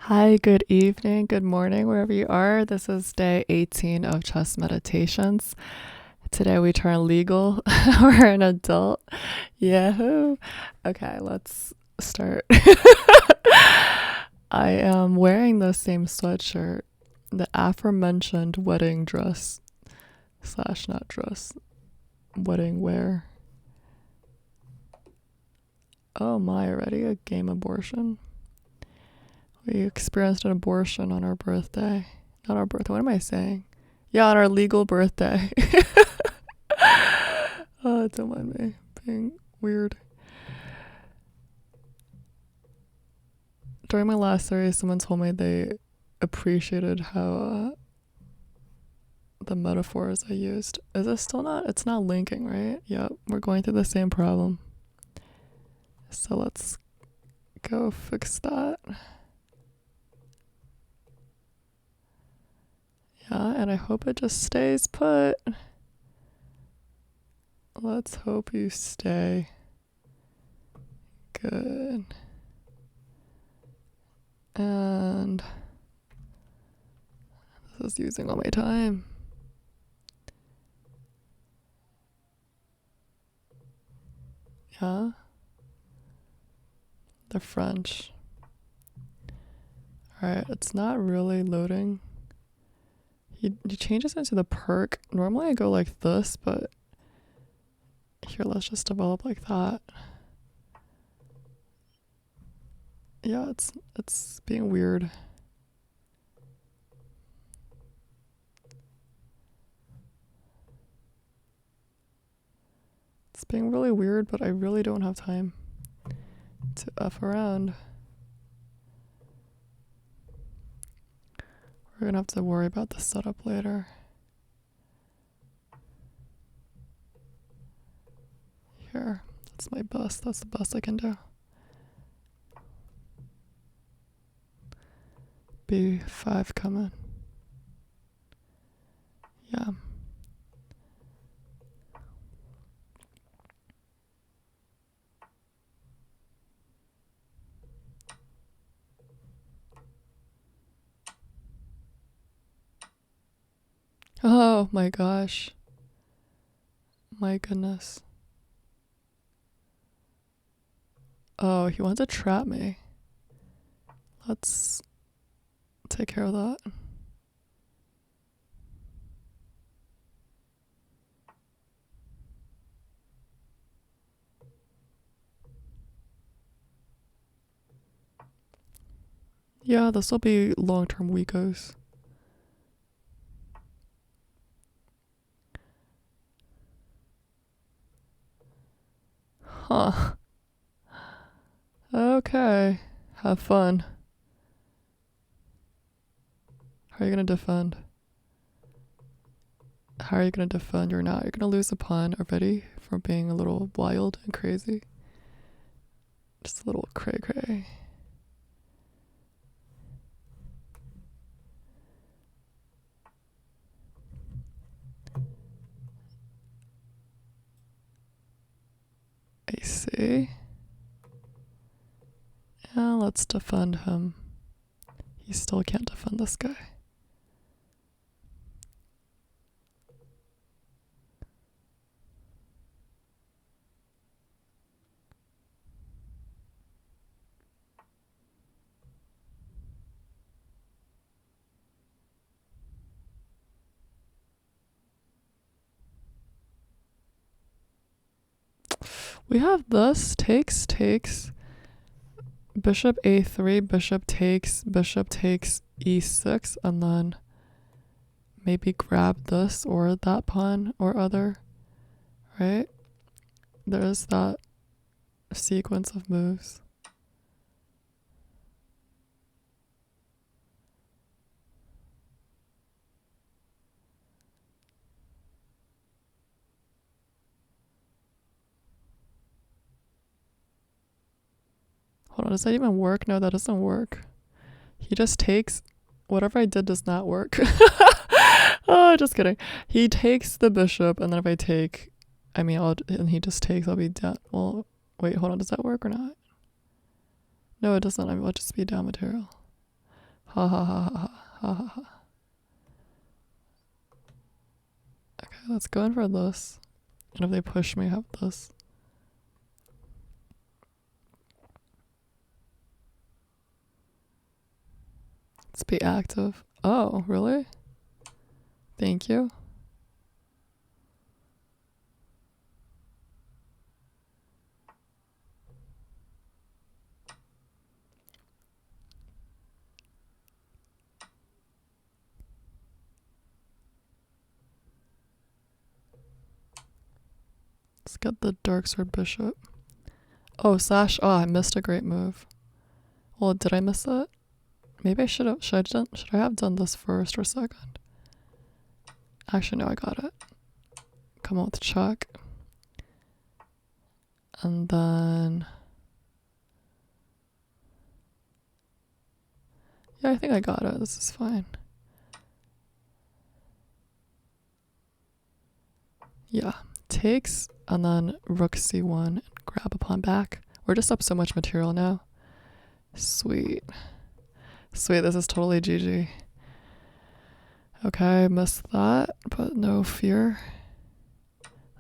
Hi, good evening, good morning, wherever you are. This is day 18 of chess meditations. Today we turn legal. We're an adult. Yahoo! Okay, let's start. I am wearing the same sweatshirt, the aforementioned wedding dress slash not dress, wedding wear. Oh my, already a game abortion? We experienced an abortion on our birthday. Not our birthday, what am I saying? Yeah, on our legal birthday. Oh, don't mind me being weird. During my last series, someone told me they appreciated how the metaphors I used. Is it still not? It's not linking, right? Yep, we're going through the same problem. So let's go fix that. Yeah, and I hope it just stays put. Let's hope you stay. Good. And this is using all my time. Yeah. The French. Alright, it's not really loading. He changes into the perk. Normally I go like this, but here let's just develop like that. Yeah, it's being weird. It's being really weird, but I really don't have time to F around. We're gonna have to worry about the setup later. Here, that's my best. That's the best I can do. B5 coming. Yeah. Oh my gosh. My goodness. Oh, he wants to trap me. Let's take care of that. Yeah, this will be long-term weakos. Huh. Okay. Have fun. How are you gonna defend? How are you gonna defend or not? You're gonna lose a pawn already for being a little wild and crazy. Just a little cray cray. I see. Yeah, let's defend him. He still can't defend this guy. We have this. Takes. Bishop a3, bishop takes e6, and then maybe grab this or that pawn or other, right? There's that sequence of moves. Hold on, does that even work? No, that doesn't work. He just takes. Whatever I did does not work. Oh, just kidding. He takes the bishop, and then if I take, and he just takes, I'll be down. Well, wait, hold on, does that work or not? No, it doesn't. I'll just be down material. Ha ha ha ha ha ha ha. Okay, let's go in for this. And if they push me, have this. Let's be active. Oh, really? Thank you. Let's get the dark sword bishop. Oh, Sash. Oh, I missed a great move. Well, did I miss it? Maybe I should have. Should I have done this first or second? Actually, no, I got it. Come on with check. And then... yeah, I think I got it. This is fine. Yeah. Takes, and then rook c1, and grab a pawn back. We're just up so much material now. Sweet. Sweet, this is totally GG. Okay, missed that, but no fear.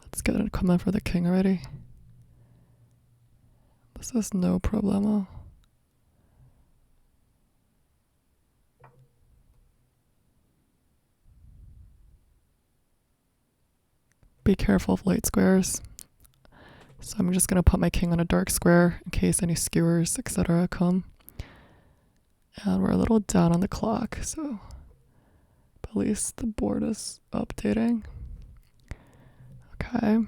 Let's get it. Come in for the king already. This is no problemo. Be careful of light squares. So I'm just going to put my king on a dark square in case any skewers, etc. come. And we're a little down on the clock, so at least the board is updating. Okay.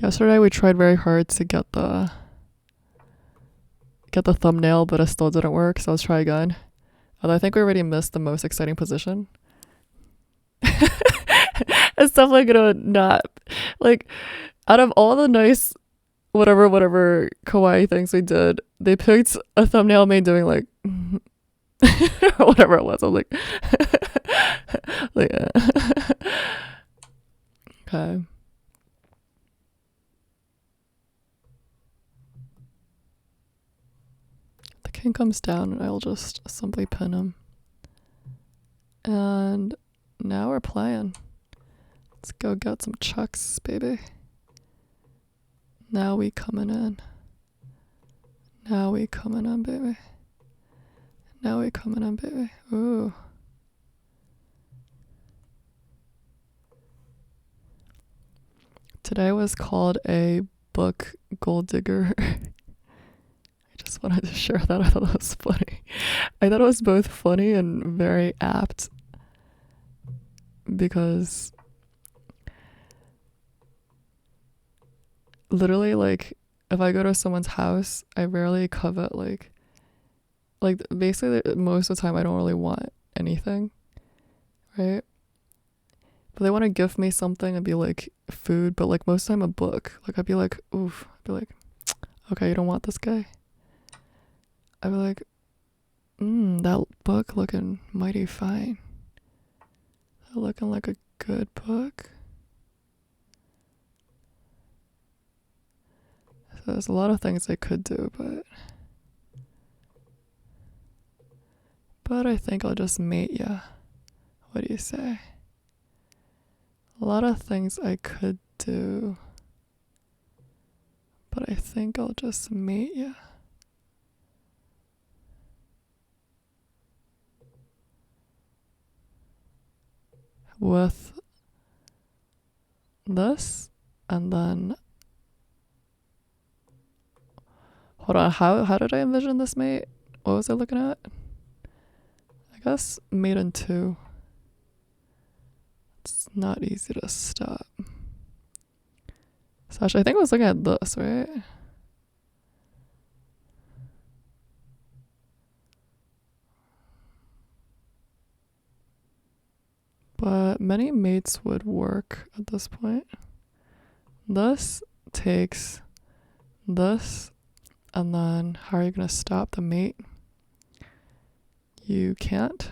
Yesterday we tried very hard to get the thumbnail, but it still didn't work, so let's try again. Although I think we already missed the most exciting position. It's definitely gonna not, like, out of all the nice whatever kawaii things we did, they picked a thumbnail of me doing like whatever it was. I'm like, like okay. The king comes down and I'll just simply pin him. And now we're playing. Let's go get some chucks, baby. Now we coming in. Now we coming in, baby. Now we coming in, baby. Ooh. Today was called a book gold digger. I just wanted to share that. I thought that was funny. I thought it was both funny and very apt because literally, like, if I go to someone's house, I rarely covet like basically most of the time I don't really want anything, right? But they want to gift me something and be like food, but like most of the time a book. Like I'd be like, oof. I'd be like, okay, you don't want this guy? I'd be like, that book looking mighty fine. That looking like a good book. So there's a lot of things I could do, but I think I'll just mate ya. What do you say? A lot of things I could do, but I think I'll just mate ya. With this, and then hold on, how did I envision this mate? What was I looking at? I guess mate in 2. It's not easy to stop. Sasha, I think I was looking at this, right? But many mates would work at this point. This takes this, and then how are you gonna stop the mate? You can't.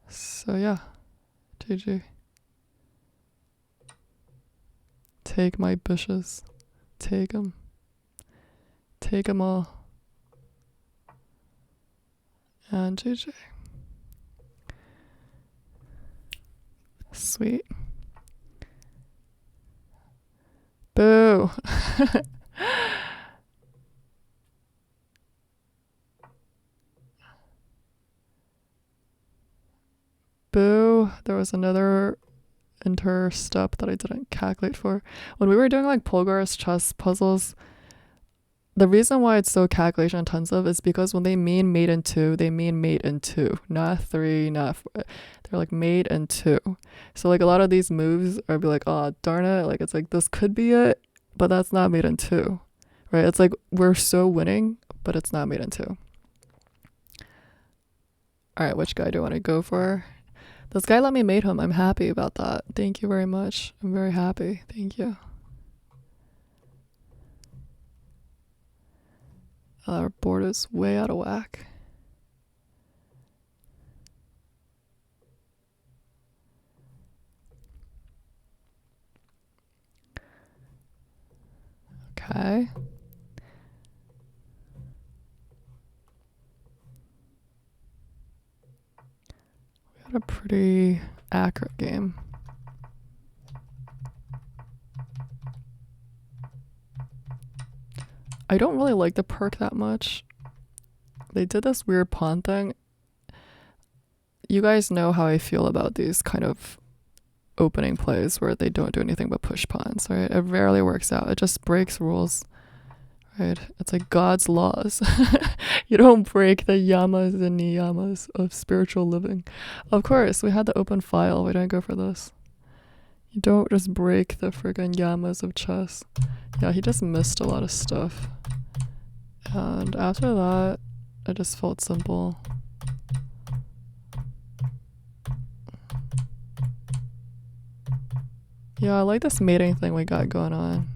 So yeah, GG. Take my bushes. Take them. Take them all. And GG. Sweet. Boo. Boo. There was another inter step that I didn't calculate for. When we were doing like Polgar's chess puzzles, the reason why it's so calculation intensive is because when they mean mate in two, they mean mate in two, not three, not four. They're like mate in two. So like a lot of these moves are be like, oh darn it, like it's like this could be it, but that's not mate in two, right? It's like we're so winning, but it's not mate in two. All right, which guy do I want to go for? This guy let me mate him. I'm happy about that. Thank you very much. I'm very happy. Thank you. Our board is way out of whack. Okay. We had a pretty accurate game. I don't really like the perk that much. They did this weird pawn thing. You guys know how I feel about these kind of opening plays where they don't do anything but push pawns, right? It rarely works out. It just breaks rules, right? It's like God's laws. You don't break the yamas and niyamas of spiritual living. Of course, we had the open file. We didn't go for this. You don't just break the friggin' yamas of chess. Yeah, he just missed a lot of stuff. And after that, it just felt simple. Yeah, I like this mating thing we got going on.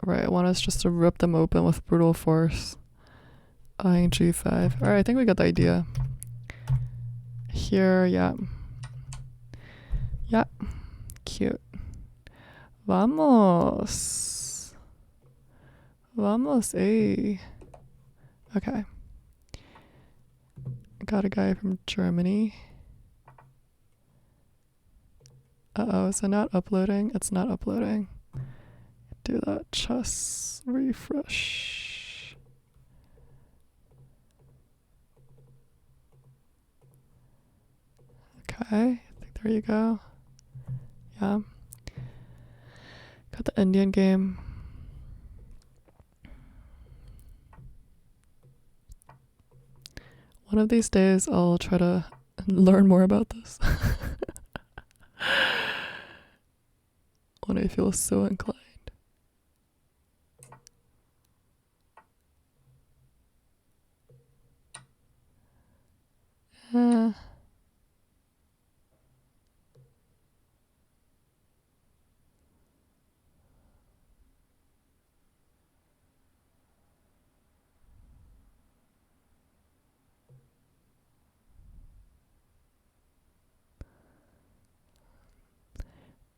Right, I want us just to rip them open with brutal force. Eyeing G5. Alright, I think we got the idea. Here, yeah. Yeah, cute. Vamos. Vamos, eh. Okay. Got a guy from Germany. Uh-oh, is it not uploading? It's not uploading. Do that chess refresh. Okay, I think there you go. Yeah. Got the Indian game. One of these days I'll try to learn more about this. When I feel so inclined.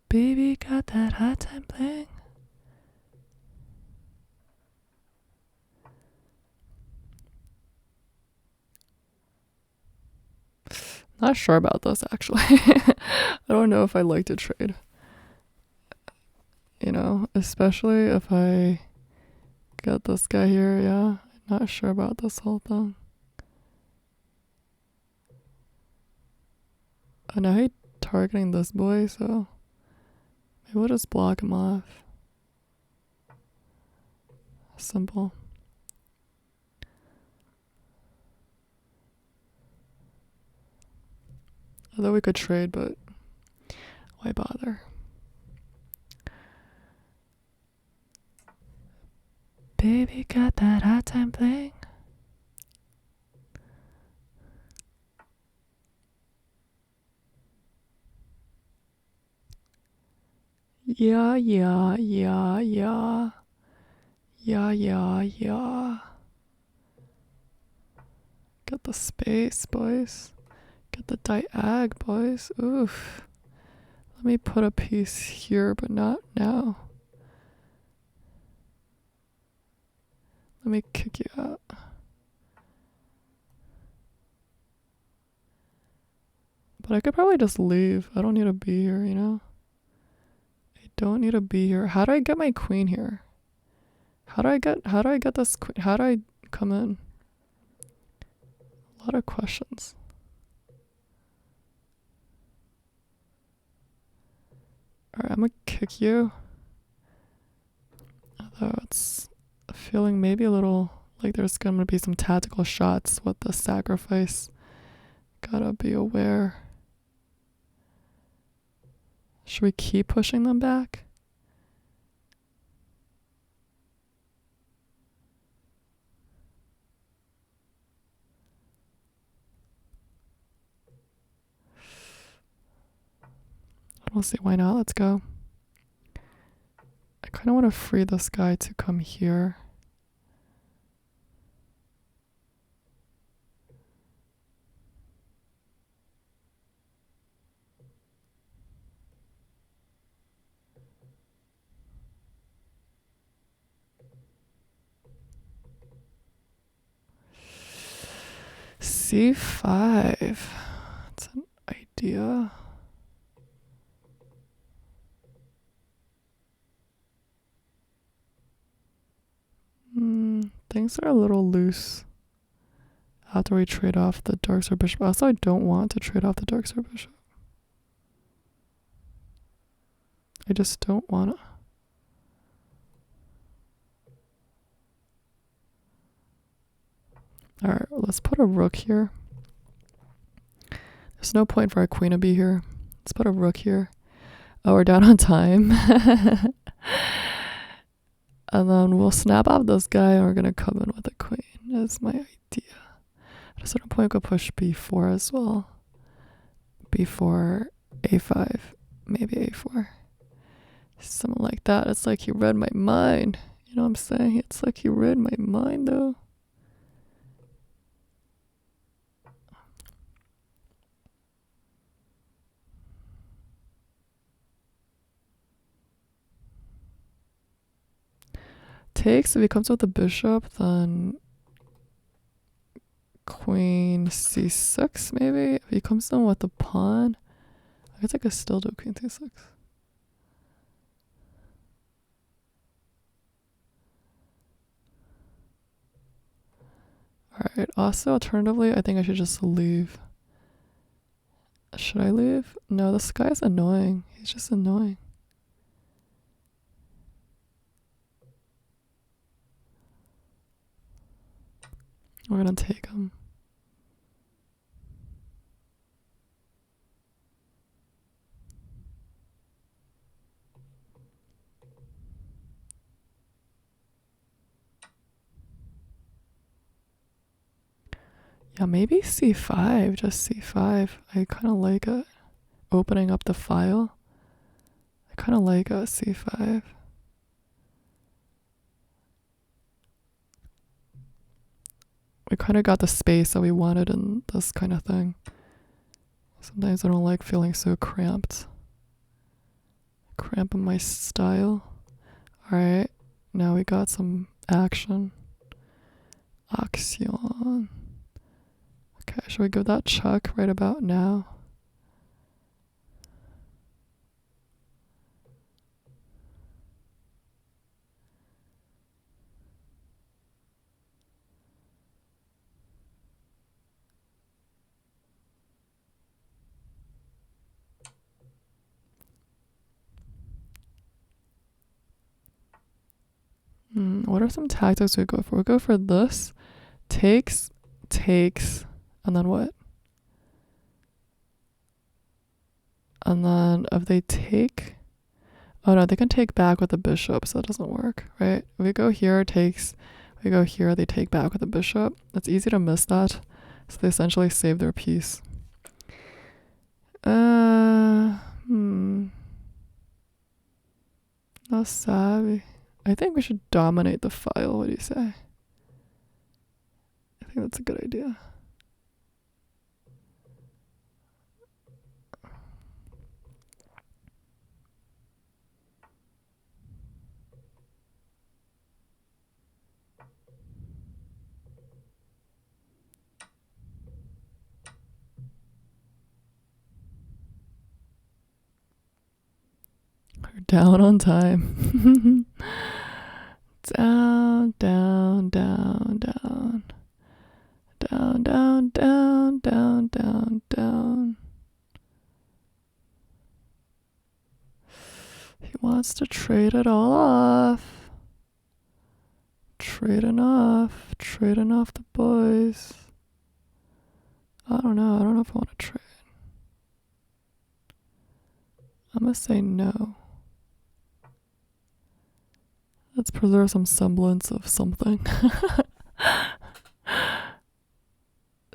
Baby got that hot time playing. Not sure about this actually. I don't know if I like to trade. You know, especially if I get this guy here, yeah. Not sure about this whole thing. Oh, now he's targeting this boy, so maybe we'll just block him off. Simple. Although we could trade, but why bother? Baby got that hot time playing. Yeah, yeah, yeah, yeah. Yeah, yeah, yeah. Get the space, boys. Get the diag, boys. Oof. Let me put a piece here, but not now. Let me kick you out. But I could probably just leave. I don't need to be here, you know? I don't need to be here. How do I get my queen here? How do I get this queen? How do I come in? A lot of questions. Alright, I'm gonna kick you. Although it's feeling maybe a little like there's gonna be some tactical shots with the sacrifice. Gotta be aware. Should we keep pushing them back? I don't see why not. Let's go. I kind of want to free this guy to come here. C5. That's an idea. Things are a little loose after we trade off the dark sword bishop. Also, I don't want to trade off the dark sword bishop. I just don't want to. Alright, let's put a rook here. There's no point for our queen to be here. Let's put a rook here. Oh, we're down on time. And then we'll snap off this guy and we're going to come in with a queen. That's my idea. At a certain point, we could push b4 as well. b4, a5, maybe a4. Something like that. It's like he read my mind. You know what I'm saying? It's like he read my mind, though. Takes, if he comes with the bishop, then queen c6 maybe. If he comes in with the pawn, I guess I could still do queen c6. Alright, also alternatively, I think I should just leave. Should I leave? No, this guy's annoying. He's just annoying. We're gonna take him. Yeah, maybe c5, just c5. I kind of like it. Opening up the file. I kind of like c5. We kind of got the space that we wanted in this kind of thing. Sometimes I don't like feeling so cramped. Cramping my style. Alright, now we got some action. Action. Okay, should we give that check right about now? What are some tactics we go for? We go for this. Takes, and then what? And then if they take... Oh no, they can take back with the bishop, so that doesn't work, right? If we go here, takes. We go here, they take back with the bishop. It's easy to miss that. So they essentially save their piece. No savvy. I think we should dominate the file. What do you say? I think that's a good idea. Down on time. Down, down, down, down. Down, down, down, down, down, down. He wants to trade it all off. Trading off the boys. I don't know if I want to trade. I'm gonna say no. Let's preserve some semblance of something. A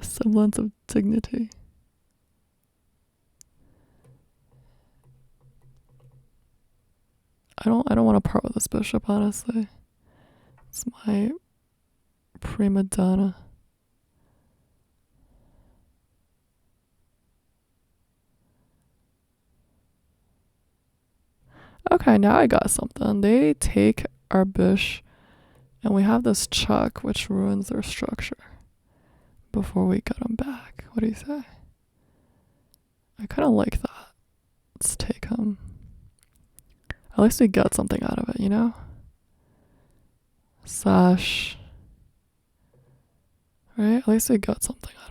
semblance of dignity. I don't want to part with this bishop, honestly. It's my prima donna. Okay, now I got something. They take our bish, and we have this chuck, which ruins their structure before we get them back. What do you say? I kind of like that. Let's take him. At least we get something out of it, you know? Sash. Right? At least we got something out of it.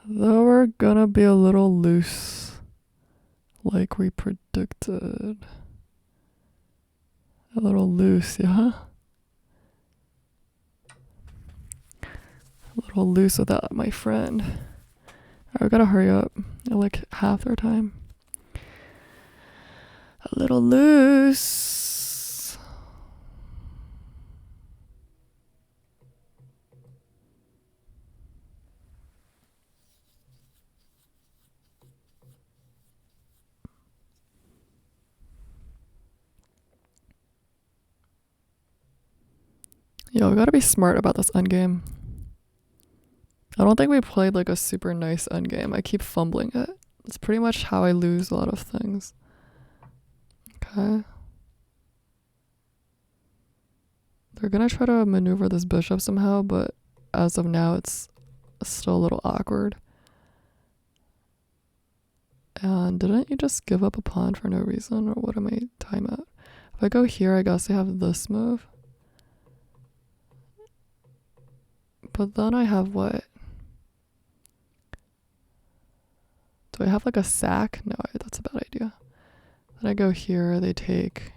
Though we're gonna be a little loose, like we predicted. A little loose, yeah? A little loose with that, my friend. Alright, we gotta hurry up. I like half their time. A little loose. Yo, we gotta be smart about this endgame. I don't think we played like a super nice endgame. I keep fumbling it. It's pretty much how I lose a lot of things. Okay. They're gonna try to maneuver this bishop somehow, but as of now, it's still a little awkward. And didn't you just give up a pawn for no reason, or what am I time at? If I go here, I guess I have this move. But then I have what? Do I have like a sack? No, that's a bad idea. Then I go here, they take.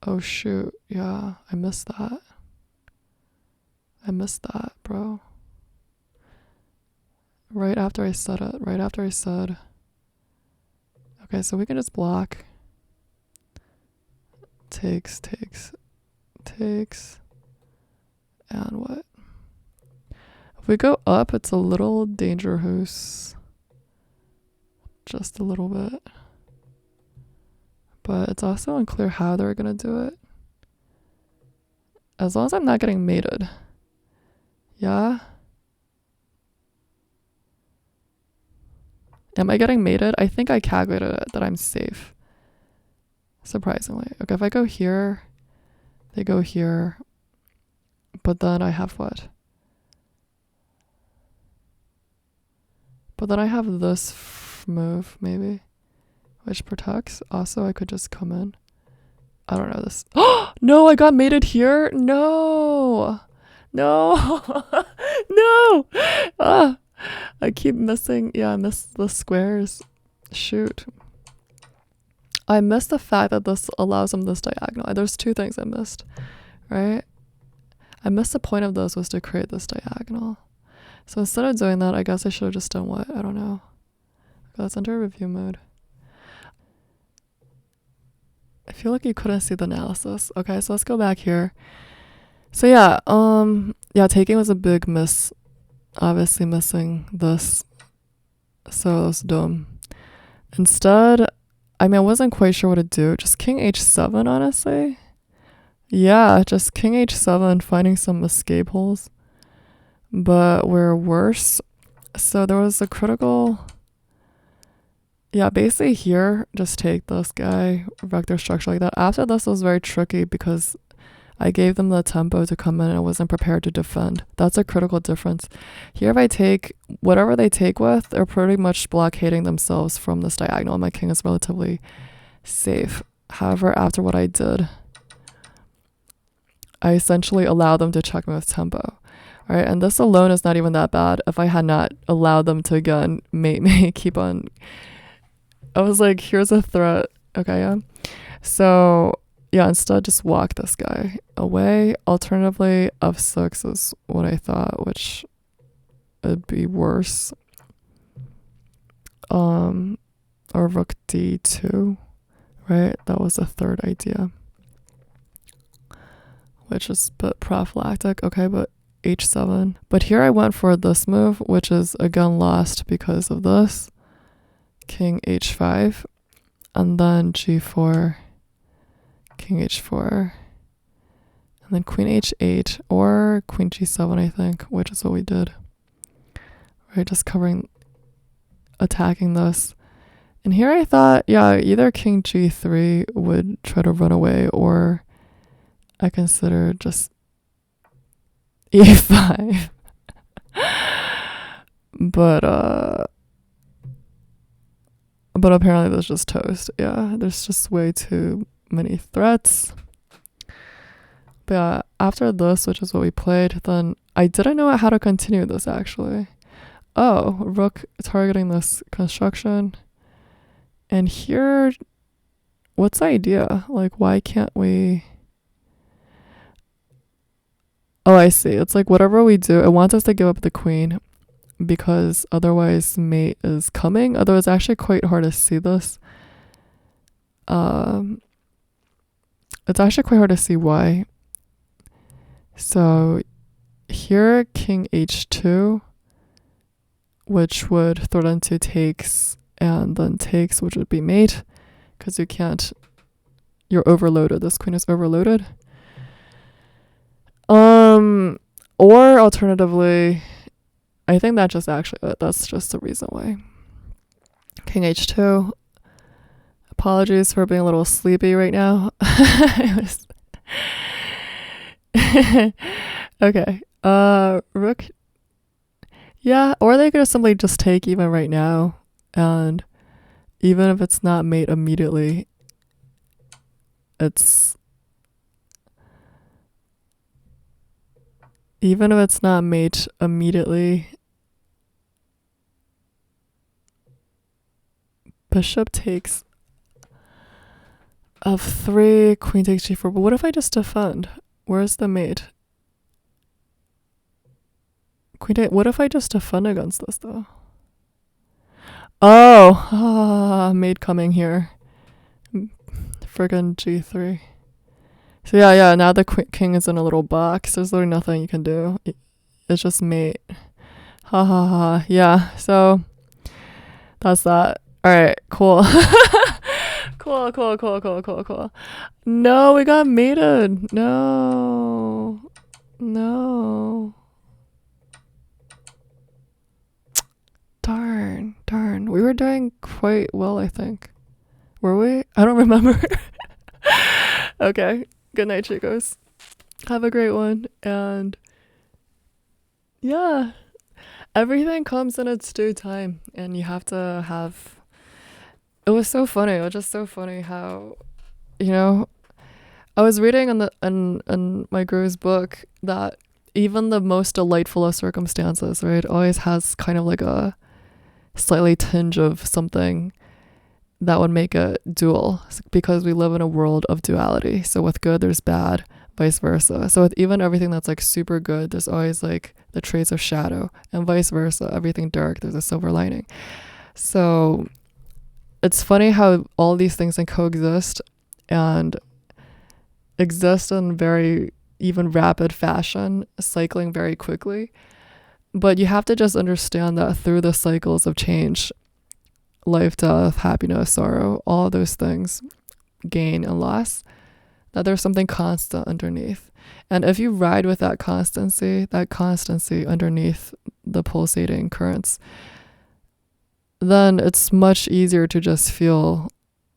Oh shoot, yeah, I missed that. Bro. Right after I said it. Okay, so we can just block. Takes. And what? If we go up, it's a little dangerous. Just a little bit. But it's also unclear how they're gonna do it. As long as I'm not getting mated. Yeah? Am I getting mated? I think I calculated it, that I'm safe. Surprisingly. Okay, if I go here, they go here. But then I have what? But then I have this move, maybe, which protects. Also, I could just come in. I don't know this. Oh, no, I got mated here. No. No. I keep missing. Yeah, I missed the squares. Shoot. I missed the fact that this allows them this diagonal. There's two things I missed, right? I missed the point of this was to create this diagonal. So instead of doing that, I guess I should have just done what? I don't know. That's under review mode. I feel like you couldn't see the analysis. Okay, so let's go back here. So yeah, taking was a big miss. Obviously missing this. So it was dumb. Instead, I mean, I wasn't quite sure what to do. Just king h7, honestly. Yeah, just king h7, finding some escape holes. But we're worse. So there was a critical... Yeah, basically here, just take this guy, vector structure like that. After this was very tricky because I gave them the tempo to come in and I wasn't prepared to defend. That's a critical difference. Here, if I take whatever they take with, they're pretty much blockading themselves from this diagonal. My king is relatively safe. However, after what I did, I essentially allowed them to check me with tempo. All right, and this alone is not even that bad. If I had not allowed them to again mate me, keep on... I was like, here's a threat. Okay, yeah. So, yeah, instead just walk this guy away. Alternatively, f6 is what I thought, which would be worse. Or rook d2, right? That was a third idea, which is a bit prophylactic. Okay, but h7. But here I went for this move, which is again lost because of this. King h5, and then g4, king h4, and then queen h8 or queen g7, I think, which is what we did. Right, just covering, attacking this. And here I thought, yeah, either king g3 would try to run away, or I considered just e5. But apparently that's just toast. Yeah, there's just way too many threats. But yeah, after this, which is what we played, then I didn't know how to continue this actually. Oh, rook targeting this construction. And here, what's the idea? Like, why can't we... Oh, I see. It's like whatever we do, it wants us to give up the queen, because otherwise mate is coming. Although it's actually quite hard to see this. It's actually quite hard to see why. So here, king h2, which would threaten to takes, and then takes, which would be mate, because you can't, you're overloaded. This queen is overloaded. Or alternatively, I think that's just actually it. That's just the reason why. King h2. Apologies for being a little sleepy right now. Okay. Rook. Yeah, or they could simply just take even right now, and even if it's not mate immediately, bishop takes f3, queen takes g4. But what if I just defend? Where's the mate? What if I just defend against this though? Oh, mate coming here. Friggin' g3. So yeah, now the king is in a little box. There's literally nothing you can do. It's just mate. Ha ha ha. Yeah, so that's that. Alright, cool. Cool. No, we got mated. No. Darn. We were doing quite well, I think. Were we? I don't remember. Okay. Good night, chicos. Have a great one. And yeah, everything comes in its due time, and you have to have... It was so funny. It was just so funny how, I was reading in my guru's book that even the most delightful of circumstances, right, always has kind of like a slightly tinge of something that would make it dual, because we live in a world of duality. So with good, there's bad, vice versa. So with even everything that's like super good, there's always like the traits of shadow, and vice versa. Everything dark, there's a silver lining. So it's funny how all these things can coexist and exist in very even rapid fashion, cycling very quickly. But you have to just understand that through the cycles of change, life, death, happiness, sorrow, all those things, gain and loss, that there's something constant underneath. And if you ride with that constancy underneath the pulsating currents, then it's much easier to just feel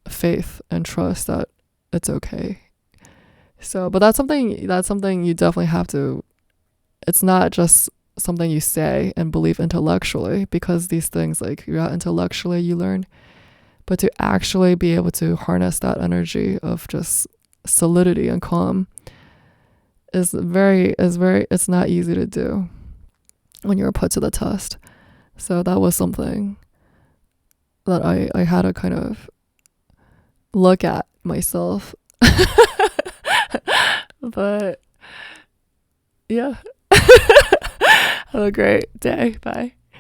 faith and trust that it's okay. So, but that's something you definitely have to, it's not just something you say and believe intellectually, because these things, like, you're not intellectually, you learn, but to actually be able to harness that energy of just solidity and calm is it's not easy to do when you're put to the test. So that was something that I had to kind of look at myself. But yeah. Have a great day. Bye.